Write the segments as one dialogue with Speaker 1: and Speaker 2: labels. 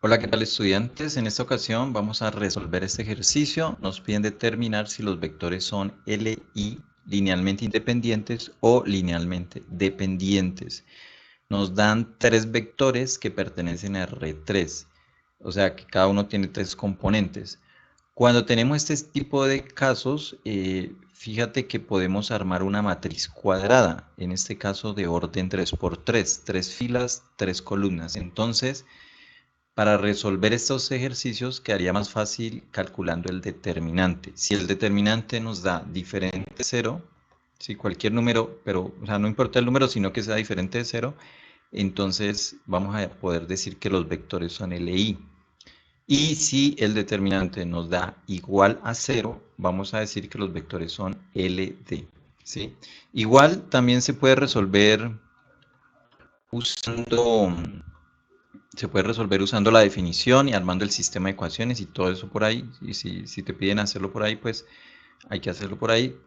Speaker 1: Hola, ¿qué tal estudiantes? En esta ocasión vamos a resolver este ejercicio. Nos piden determinar si los vectores son LI linealmente independientes o linealmente dependientes. Nos dan tres vectores que pertenecen a R3, o sea que cada uno tiene tres componentes. Cuando tenemos este tipo de casos, fíjate que podemos armar una matriz cuadrada, en este caso de orden 3×3, tres filas, tres columnas. Entonces, para resolver estos ejercicios quedaría más fácil calculando el determinante. Si el determinante nos da diferente de 0, si cualquier número, pero o sea, no importa el número, sino que sea diferente de 0, entonces vamos a poder decir que los vectores son LI. Y si el determinante nos da igual a 0, vamos a decir que los vectores son LD. ¿Sí? Igual también se puede resolver usando la definición y armando el sistema de ecuaciones y todo eso por ahí. Y si te piden hacerlo por ahí, pues hay que hacerlo por ahí.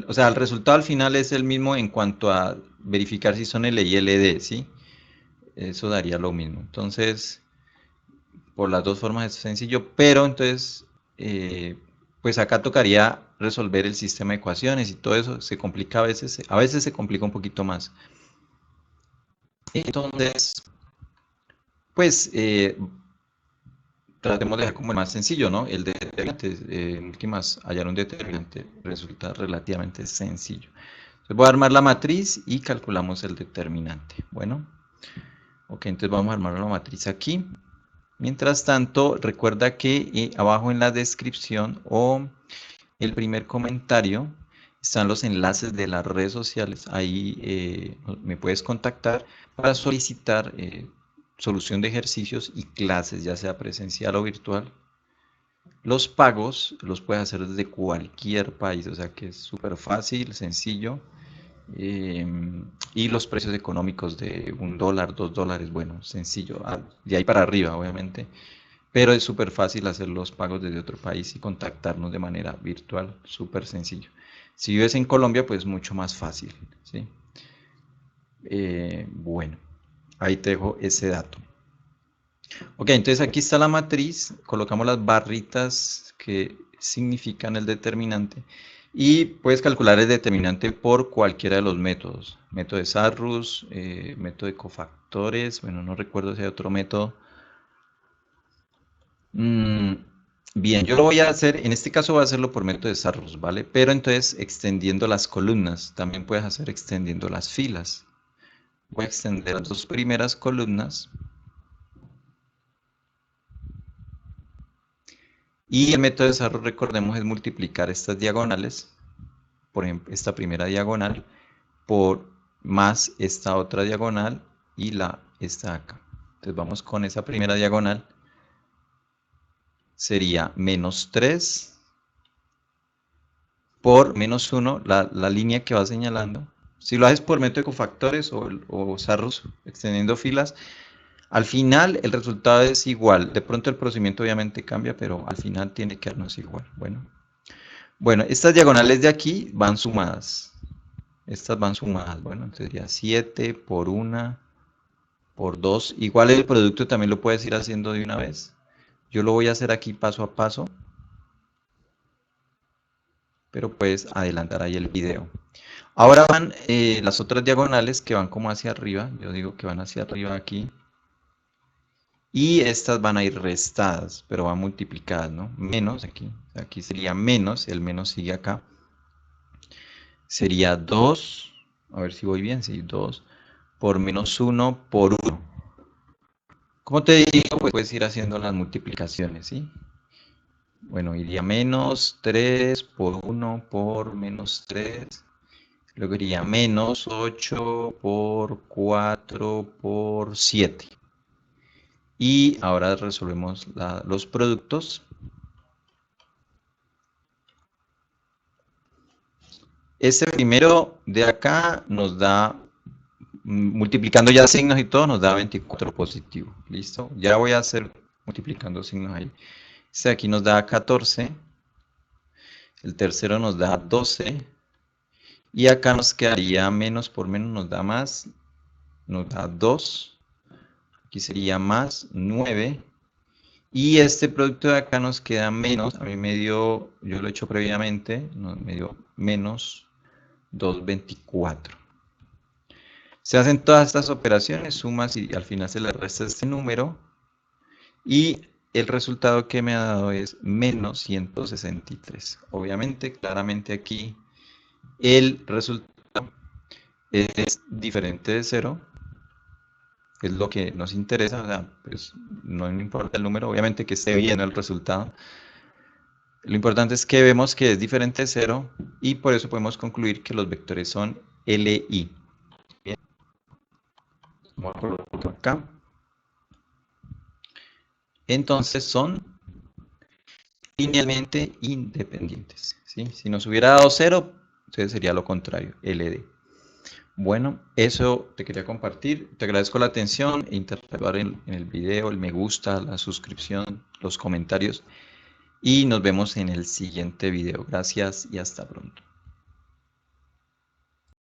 Speaker 1: O sea, el resultado al final es el mismo en cuanto a verificar si son L y LD, ¿sí? Eso daría lo mismo. Entonces, por las dos formas es sencillo, pero entonces, pues acá tocaría resolver el sistema de ecuaciones y todo eso. Se complica a veces se complica un poquito más. Entonces, pues tratemos de dejar como el más sencillo, ¿no? El determinante, en últimas, hallar un determinante resulta relativamente sencillo. Entonces voy a armar la matriz y calculamos el determinante. Bueno, ok, entonces vamos a armar la matriz aquí. Mientras tanto, recuerda que abajo en la descripción o el primer comentario están los enlaces de las redes sociales. Ahí me puedes contactar para solicitar solución de ejercicios y clases, ya sea presencial o virtual. Los pagos los puedes hacer desde cualquier país, o sea que es súper fácil, sencillo. eh, y los precios económicos de $1, $2, bueno, sencillo. De ahí para arriba, obviamente. Pero es súper fácil hacer los pagos desde otro país y contactarnos de manera virtual, súper sencillo. Si vives en Colombia, pues mucho más fácil, ¿sí? Bueno, ahí te dejo ese dato. Ok, entonces aquí está la matriz, colocamos las barritas que significan el determinante y puedes calcular el determinante por cualquiera de los métodos. Método de Sarrus, método de cofactores, bueno, no recuerdo si hay otro método. Mm, bien, yo lo voy a hacer, en este caso voy a hacerlo por método de Sarrus, ¿vale? Pero entonces extendiendo las columnas, también puedes hacer extendiendo las filas. Voy a extender las dos primeras columnas. Y el método de desarrollo, recordemos, es multiplicar estas diagonales, por ejemplo, esta primera diagonal, por más esta otra diagonal y esta acá. Entonces vamos con esa primera diagonal, sería menos 3 por menos 1, la línea que va señalando. Si lo haces por método de cofactores o Sarrus extendiendo filas, al final el resultado es igual. De pronto el procedimiento obviamente cambia, pero al final tiene que darnos igual. Bueno, estas diagonales de aquí van sumadas. Estas van sumadas. Bueno, entonces sería 7 por 1 por 2. Igual el producto también lo puedes ir haciendo de una vez. Yo lo voy a hacer aquí paso a paso, pero puedes adelantar ahí el video. Ahora van las otras diagonales que van como hacia arriba. Yo digo que van hacia arriba aquí. Y estas van a ir restadas, pero van multiplicadas, ¿no? Menos aquí. Aquí sería menos, el menos sigue acá. Sería 2, a ver si voy bien, sí, 2 por menos 1 por 1. Como te digo, pues puedes ir haciendo las multiplicaciones, ¿sí? Bueno, iría menos 3 por 1 por menos 3. Luego iría menos 8 por 4 por 7. Y ahora resolvemos los productos. Este primero de acá nos da, multiplicando ya signos y todo, nos da 24 positivo. ¿Listo? Ya voy a hacer multiplicando signos ahí. Este de aquí nos da 14. El tercero nos da 12. Y acá nos quedaría menos por menos, nos da más. Nos da 2.
Speaker 2: aquí sería más 9, y este producto de acá nos queda menos, a mí me dio, yo lo he hecho previamente, me dio menos 224. Se hacen todas estas operaciones, sumas y al final se le resta este número, y el resultado que me ha dado es menos 163. Obviamente, claramente aquí el resultado es diferente de 0, es lo que nos interesa, o sea, pues no importa el número, obviamente que esté bien el resultado. Lo importante es que vemos que es diferente de 0 y por eso podemos concluir que los vectores son LI. Bien. Vamos a colocarlo acá. Entonces son linealmente independientes, ¿sí? Si nos hubiera dado 0, entonces sería lo contrario, LD. Bueno, eso te quería compartir. Te agradezco la atención e interactuar en el video, el me gusta, la suscripción, los comentarios. Y nos vemos en el siguiente video. Gracias y hasta pronto.